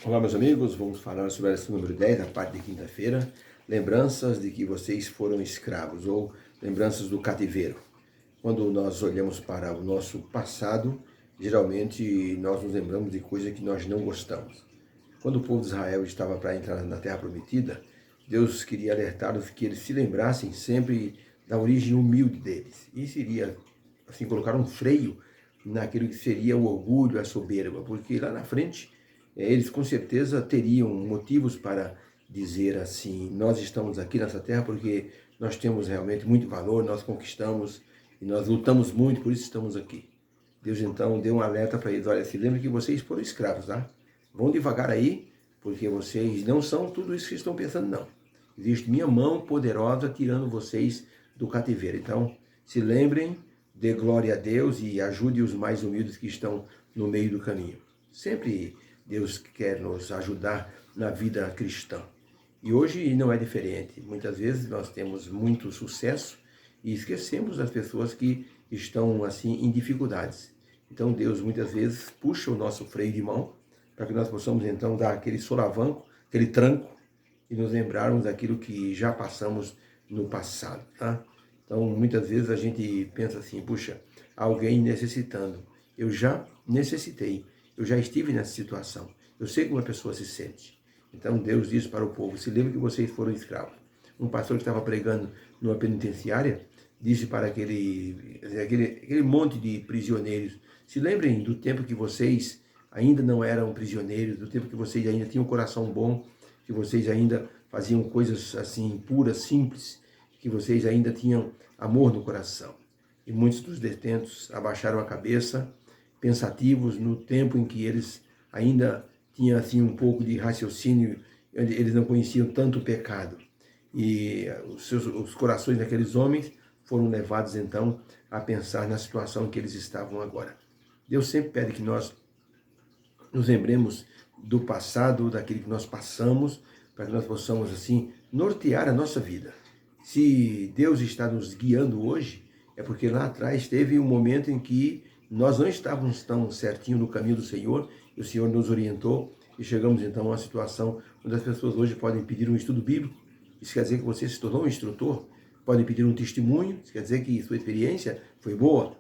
Olá, meus amigos, vamos falar sobre a lição número 10, a parte de quinta-feira, lembranças de que vocês foram escravos, ou lembranças do cativeiro. Quando nós olhamos para o nosso passado, geralmente nós nos lembramos de coisas que nós não gostamos. Quando o povo de Israel estava para entrar na Terra Prometida, Deus queria alertá-los que eles se lembrassem sempre da origem humilde deles. E seria, assim, colocar um freio naquilo que seria o orgulho, a soberba, porque lá na frente eles com certeza teriam motivos para dizer assim: nós estamos aqui nessa terra porque nós temos realmente muito valor, nós conquistamos e nós lutamos muito, por isso estamos aqui. Deus então deu um alerta para eles: olha, se lembre que vocês foram escravos, tá? Vão devagar aí, porque vocês não são tudo isso que estão pensando, não. Existe minha mão poderosa tirando vocês do cativeiro. Então, se lembrem, dê glória a Deus e ajude os mais humildes que estão no meio do caminho. Sempre Deus quer nos ajudar na vida cristã. E hoje não é diferente. Muitas vezes nós temos muito sucesso e esquecemos as pessoas que estão assim em dificuldades. Então Deus muitas vezes puxa o nosso freio de mão para que nós possamos então dar aquele solavanco, aquele tranco e nos lembrarmos daquilo que já passamos no passado, tá? Então muitas vezes a gente pensa assim: puxa, alguém necessitando. Eu já necessitei. Eu já estive nessa situação. Eu sei como a pessoa se sente. Então Deus diz para o povo: se lembre que vocês foram escravos. Um pastor que estava pregando numa penitenciária disse para aquele monte de prisioneiros: se lembrem do tempo que vocês ainda não eram prisioneiros, do tempo que vocês ainda tinham um coração bom, que vocês ainda faziam coisas assim puras, simples, que vocês ainda tinham amor no coração. E muitos dos detentos abaixaram a cabeça, pensativos no tempo em que eles ainda tinham assim um pouco de raciocínio, eles não conheciam tanto o pecado. E os corações daqueles homens foram levados então a pensar na situação em que eles estavam agora. Deus sempre pede que nós nos lembremos do passado, daquilo que nós passamos, para que nós possamos assim nortear a nossa vida. Se Deus está nos guiando hoje, é porque lá atrás teve um momento em que nós não estávamos tão certinho no caminho do Senhor, e o Senhor nos orientou, e chegamos então a uma situação onde as pessoas hoje podem pedir um estudo bíblico. Isso quer dizer que você se tornou um instrutor. Podem pedir um testemunho, isso quer dizer que sua experiência foi boa.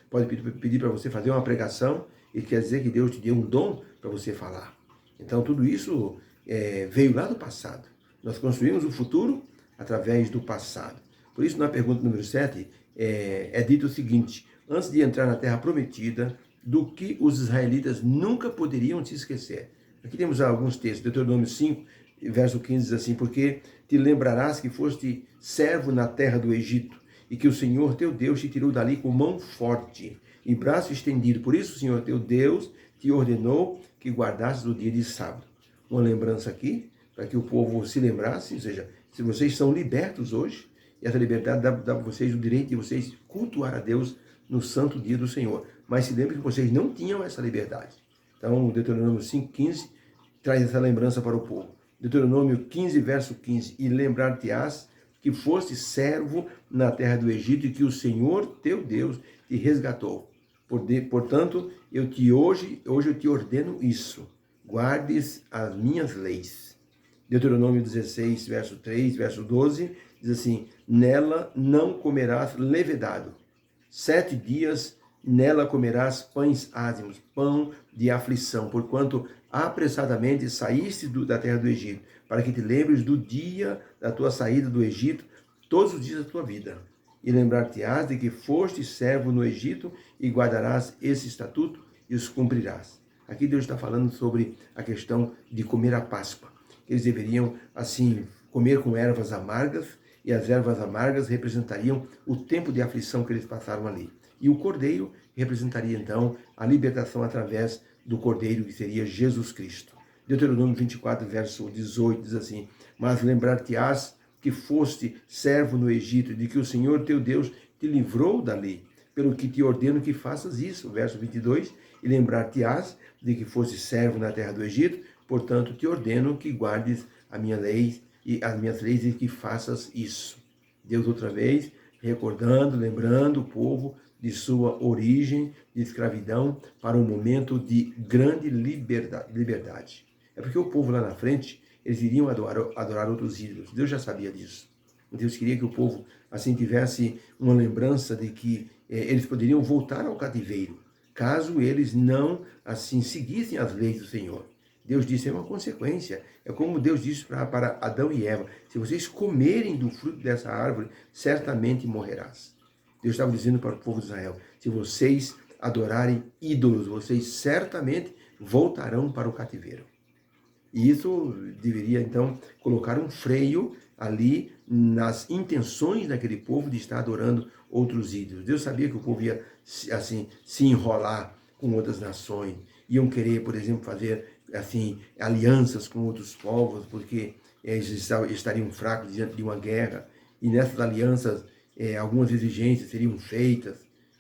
Pode pedir para você fazer uma pregação, e quer dizer que Deus te deu um dom para você falar. Então tudo isso veio lá do passado. Nós construímos o futuro através do passado. Por isso, na pergunta número 7, é dito o seguinte: antes de entrar na terra prometida, do que os israelitas nunca poderiam se esquecer. Aqui temos alguns textos. Deuteronômio 5, verso 15 diz assim: porque te lembrarás que foste servo na terra do Egito, e que o Senhor teu Deus te tirou dali com mão forte e braço estendido. Por isso o Senhor teu Deus te ordenou que guardasses o dia de sábado. Uma lembrança aqui, para que o povo se lembrasse, ou seja, se vocês são libertos hoje, e essa liberdade dá a vocês o direito de vocês cultuar a Deus no santo dia do Senhor. Mas se lembre que vocês não tinham essa liberdade. Então, Deuteronômio 5,15 traz essa lembrança para o povo. Deuteronômio 15, verso 15: e lembrar-te-ás que foste servo na terra do Egito e que o Senhor teu Deus te resgatou. Portanto, hoje eu te ordeno isso: guardes as minhas leis. Deuteronômio 16, verso 3, verso 12, diz assim: nela não comerás levedado. 7 dias nela comerás pães ázimos, pão de aflição, porquanto apressadamente saíste da terra do Egito, para que te lembres do dia da tua saída do Egito, todos os dias da tua vida. E lembrar-te-ás de que foste servo no Egito, e guardarás esse estatuto e os cumprirás. Aqui Deus está falando sobre a questão de comer a Páscoa. Eles deveriam, assim, comer com ervas amargas, e as ervas amargas representariam o tempo de aflição que eles passaram ali. E o cordeiro representaria, então, a libertação através do cordeiro, que seria Jesus Cristo. Deuteronômio 24, verso 18, diz assim: mas lembrar-te-ás que foste servo no Egito, de que o Senhor teu Deus te livrou dali, pelo que te ordeno que faças isso. Verso 22, e lembrar-te-ás de que foste servo na terra do Egito, portanto te ordeno que guardes a minha lei e as minhas leis e que faças isso. Deus outra vez recordando, lembrando o povo de sua origem de escravidão para um momento de grande liberdade. É porque o povo lá na frente, eles iriam adorar outros ídolos. Deus já sabia disso. Deus queria que o povo, assim, tivesse uma lembrança de que eles poderiam voltar ao cativeiro, caso eles não, assim, seguissem as leis do Senhor. Deus disse, é uma consequência. É como Deus disse para Adão e Eva, se vocês comerem do fruto dessa árvore, certamente morrerás. Deus estava dizendo para o povo de Israel, se vocês adorarem ídolos, vocês certamente voltarão para o cativeiro. E isso deveria, então, colocar um freio ali nas intenções daquele povo de estar adorando outros ídolos. Deus sabia que o povo ia, assim, se enrolar com outras nações, iam querer, por exemplo, fazer, assim, alianças com outros povos, porque eles estariam fracos diante de uma guerra, e nessas alianças algumas exigências seriam feitas,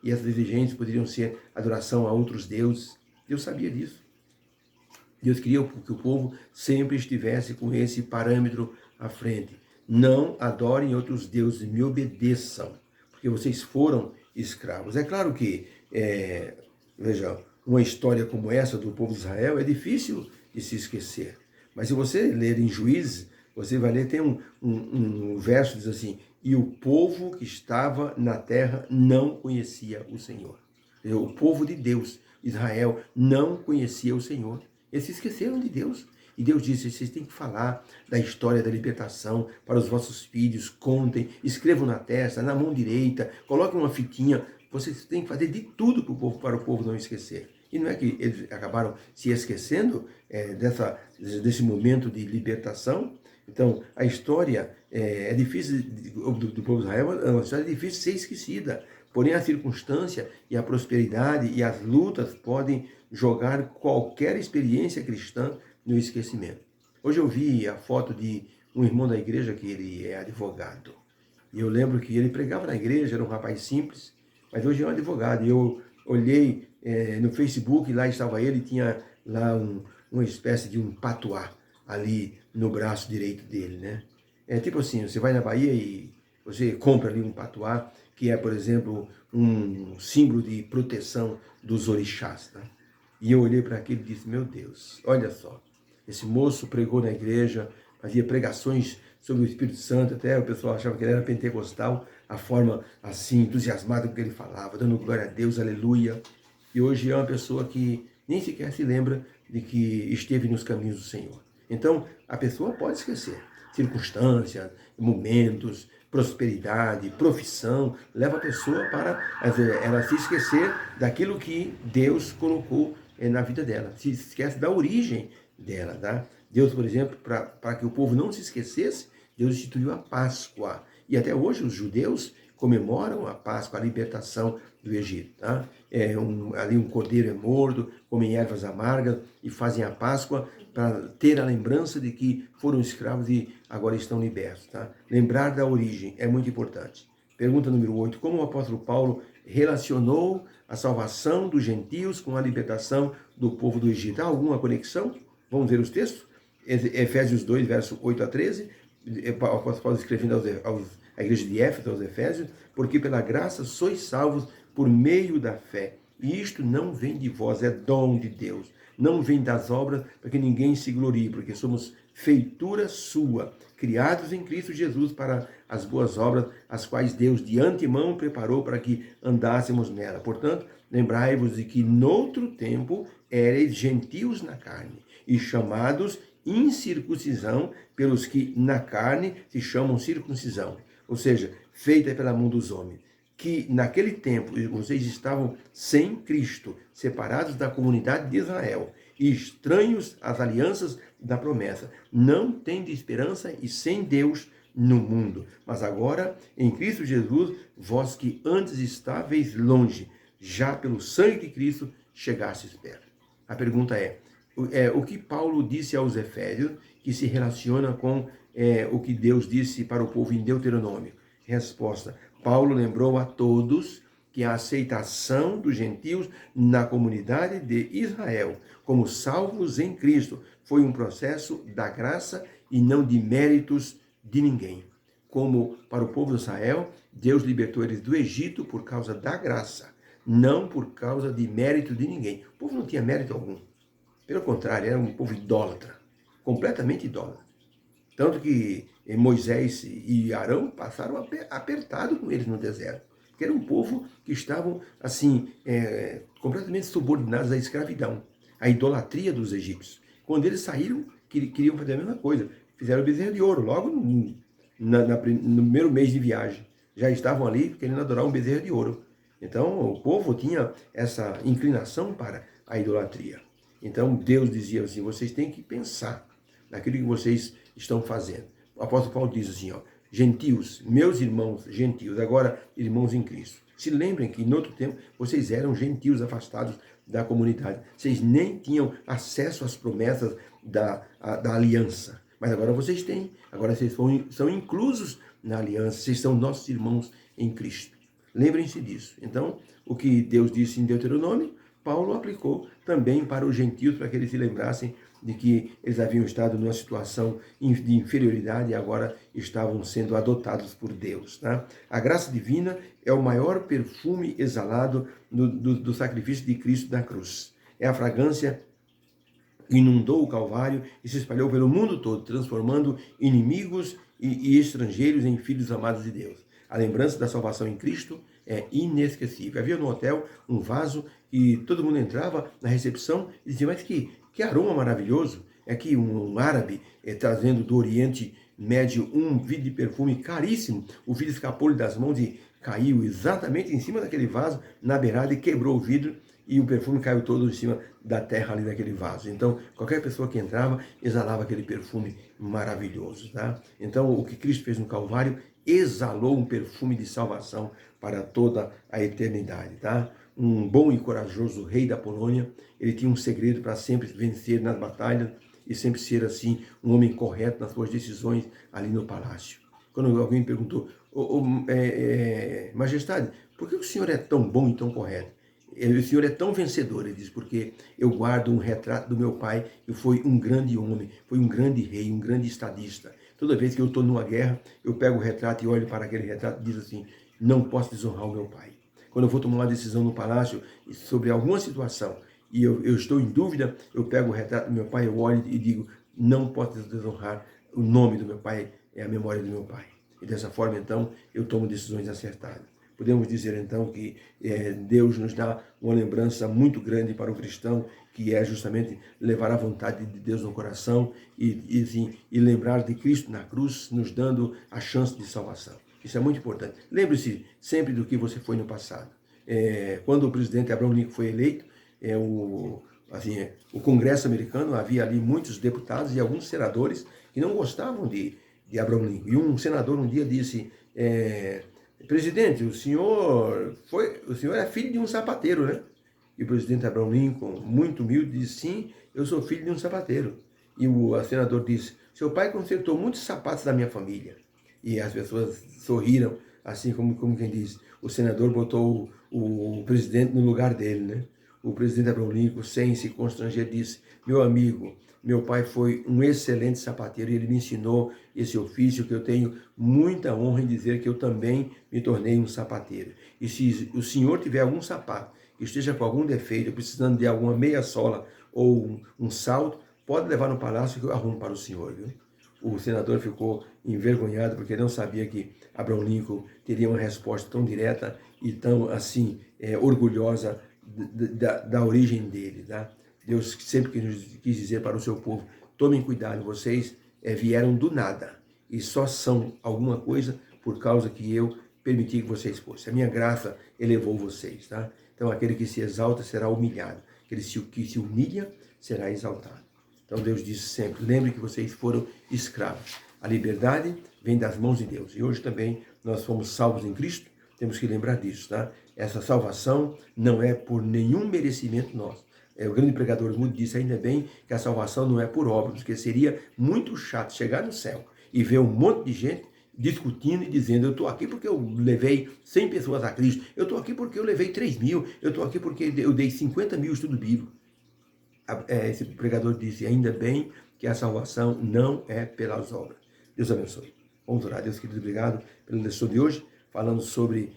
e essas exigências poderiam ser adoração a outros deuses. Deus sabia disso. Deus queria que o povo sempre estivesse com esse parâmetro à frente. Não adorem outros deuses, me obedeçam, porque vocês foram escravos. É claro que, veja, uma história como essa do povo de Israel é difícil de se esquecer. Mas se você ler em Juízes, você vai ler, tem um verso que diz assim, e o povo que estava na terra não conhecia o Senhor. O povo de Deus, Israel, não conhecia o Senhor. Eles se esqueceram de Deus. E Deus disse, vocês têm que falar da história da libertação para os vossos filhos, contem, escrevam na testa, na mão direita, coloquem uma fitinha. Vocês têm que fazer de tudo para o povo não esquecer. E não é que eles acabaram se esquecendo desse momento de libertação? Então, a história é difícil, do povo de Israel, é uma história difícil de ser esquecida. Porém, a circunstância e a prosperidade e as lutas podem jogar qualquer experiência cristã no esquecimento. Hoje eu vi a foto de um irmão da igreja que ele é advogado. E eu lembro que ele pregava na igreja, era um rapaz simples, mas hoje é um advogado. E eu olhei no Facebook, lá estava ele, tinha lá uma espécie de um patuá ali no braço direito dele, né? É tipo assim, você vai na Bahia e você compra ali um patuá, que é, por exemplo, um símbolo de proteção dos orixás, tá? E eu olhei para aquilo e disse, meu Deus, olha só, esse moço pregou na igreja, fazia pregações sobre o Espírito Santo, até o pessoal achava que ele era pentecostal, a forma assim, entusiasmada com que ele falava, dando glória a Deus, aleluia. E hoje é uma pessoa que nem sequer se lembra de que esteve nos caminhos do Senhor. Então, a pessoa pode esquecer. Circunstâncias, momentos, prosperidade, profissão, leva a pessoa para ela se esquecer daquilo que Deus colocou na vida dela. Se esquece da origem dela, tá? Deus, por exemplo, para que o povo não se esquecesse, Deus instituiu a Páscoa. E até hoje os judeus comemoram a Páscoa, a libertação do Egito. Tá? Ali um cordeiro é morto, comem ervas amargas e fazem a Páscoa para ter a lembrança de que foram escravos e agora estão libertos. Tá? Lembrar da origem é muito importante. Pergunta número 8. Como o apóstolo Paulo relacionou a salvação dos gentios com a libertação do povo do Egito? Há alguma conexão? Vamos ver os textos? Efésios 2, verso 8 a 13. O apóstolo Paulo escrevendo à igreja de Éfeso, aos Efésios, porque pela graça sois salvos por meio da fé. E isto não vem de vós, é dom de Deus. Não vem das obras, para que ninguém se glorie, porque somos feitura sua, criados em Cristo Jesus para as boas obras, as quais Deus de antemão preparou para que andássemos nela. Portanto, lembrai-vos de que noutro tempo éreis gentios na carne, e chamados incircuncisão pelos que na carne se chamam circuncisão, ou seja, feita pela mão dos homens, que naquele tempo vocês estavam sem Cristo, separados da comunidade de Israel, e estranhos às alianças da promessa, não tendo esperança e sem Deus no mundo. Mas agora, em Cristo Jesus, vós que antes estáveis longe, já pelo sangue de Cristo chegastes perto. A pergunta é o que Paulo disse aos Efésios, que se relaciona com o que Deus disse para o povo em Deuteronômio? Resposta: Paulo lembrou a todos que a aceitação dos gentios na comunidade de Israel como salvos em Cristo foi um processo da graça e não de méritos de ninguém. Como para o povo de Israel, Deus libertou eles do Egito por causa da graça, não por causa de mérito de ninguém. O povo não tinha mérito algum. Pelo contrário, era um povo idólatra, completamente idólatra. Tanto que Moisés e Arão passaram apertado com eles no deserto. Porque era um povo que estavam, assim, completamente subordinados à escravidão, à idolatria dos egípcios. Quando eles saíram, queriam fazer a mesma coisa. Fizeram o bezerro de ouro, logo no primeiro mês de viagem. Já estavam ali querendo adorar um bezerro de ouro. Então, o povo tinha essa inclinação para a idolatria. Então, Deus dizia assim, vocês têm que pensar naquilo que vocês estão fazendo. O apóstolo Paulo diz assim, ó, gentios, meus irmãos gentios, agora irmãos em Cristo. Se lembrem que, em outro tempo, vocês eram gentios afastados da comunidade. Vocês nem tinham acesso às promessas da aliança. Mas agora vocês têm. Agora vocês são inclusos na aliança. Vocês são nossos irmãos em Cristo. Lembrem-se disso. Então, o que Deus disse em Deuteronômio, Paulo aplicou também para os gentios, para que eles se lembrassem de que eles haviam estado numa situação de inferioridade e agora estavam sendo adotados por Deus. Tá? A graça divina é o maior perfume exalado do sacrifício de Cristo na cruz. É a fragrância que inundou o Calvário e se espalhou pelo mundo todo, transformando inimigos e estrangeiros em filhos amados de Deus. A lembrança da salvação em Cristo é inesquecível. Havia no hotel um vaso e todo mundo entrava na recepção e dizia, mas que aroma maravilhoso. É que um árabe trazendo do Oriente Médio um vidro de perfume caríssimo. O vidro escapou-lhe das mãos e caiu exatamente em cima daquele vaso, na beirada, e quebrou o vidro. E o perfume caiu todo em cima da terra ali daquele vaso. Então, qualquer pessoa que entrava, exalava aquele perfume maravilhoso. Tá? Então, o que Cristo fez no Calvário exalou um perfume de salvação para toda a eternidade. Tá? Um bom e corajoso rei da Polônia, ele tinha um segredo para sempre vencer nas batalhas e sempre ser, assim, um homem correto nas suas decisões ali no palácio. Quando alguém me perguntou, Majestade, por que o senhor é tão bom e tão correto? O senhor é tão vencedor, ele diz, porque eu guardo um retrato do meu pai, que foi um grande homem, foi um grande rei, um grande estadista. Toda vez que eu estou numa guerra, eu pego o retrato e olho para aquele retrato e diz assim, não posso desonrar o meu pai. Quando eu vou tomar uma decisão no palácio sobre alguma situação e eu estou em dúvida, eu pego o retrato do meu pai, eu olho e digo, não posso desonrar o nome do meu pai, é a memória do meu pai. E dessa forma, então, eu tomo decisões acertadas. Podemos dizer, então, que Deus nos dá uma lembrança muito grande para o cristão, que é justamente levar a vontade de Deus no coração e lembrar de Cristo na cruz, nos dando a chance de salvação. Isso é muito importante. Lembre-se sempre do que você foi no passado. Quando o presidente Abraham Lincoln foi eleito, o Congresso americano, havia ali muitos deputados e alguns senadores que não gostavam de Abraham Lincoln. E um senador um dia disse... presidente, o senhor é filho de um sapateiro, né? E o presidente Abraham Lincoln, muito humilde, disse, sim, eu sou filho de um sapateiro. E o senador disse, seu pai consertou muitos sapatos da minha família. E as pessoas sorriram, assim como quem diz, o senador botou o presidente no lugar dele, né? O presidente Abraham Lincoln, sem se constranger, disse, meu amigo, meu pai foi um excelente sapateiro e ele me ensinou esse ofício que eu tenho muita honra em dizer que eu também me tornei um sapateiro. E se o senhor tiver algum sapato que esteja com algum defeito, precisando de alguma meia sola ou um salto, pode levar no palácio que eu arrumo para o senhor, viu? O senador ficou envergonhado porque não sabia que Abraham Lincoln teria uma resposta tão direta e tão, assim, orgulhosa da origem dele, tá? Deus sempre quis dizer para o seu povo, tomem cuidado, vocês vieram do nada e só são alguma coisa por causa que eu permiti que vocês fossem. A minha graça elevou vocês, tá? Então aquele que se exalta será humilhado, aquele que se humilha será exaltado. Então Deus diz sempre, lembre que vocês foram escravos. A liberdade vem das mãos de Deus. E hoje também nós fomos salvos em Cristo, temos que lembrar disso, tá? Essa salvação não é por nenhum merecimento nosso. O grande pregador Moody disse, ainda bem que a salvação não é por obras, porque seria muito chato chegar no céu e ver um monte de gente discutindo e dizendo, eu estou aqui porque eu levei 100 pessoas a Cristo, eu estou aqui porque eu levei 3.000, eu estou aqui porque eu dei 50 mil estudo bíblico. Esse pregador disse, ainda bem que a salvação não é pelas obras. Deus abençoe. Vamos orar. Deus querido, obrigado pela lição de hoje, falando sobre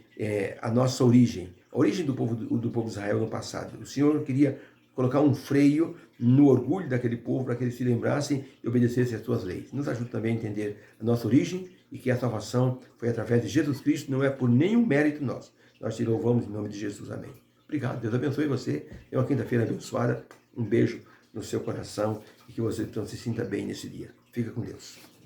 a nossa origem, a origem do povo de Israel no passado. O Senhor queria colocar um freio no orgulho daquele povo para que eles se lembrassem e obedecessem às tuas leis. Nos ajuda também a entender a nossa origem e que a salvação foi através de Jesus Cristo, não é por nenhum mérito nosso. Nós te louvamos em nome de Jesus. Amém. Obrigado. Deus abençoe você. É uma quinta-feira abençoada. Um beijo no seu coração e que você então se sinta bem nesse dia. Fica com Deus.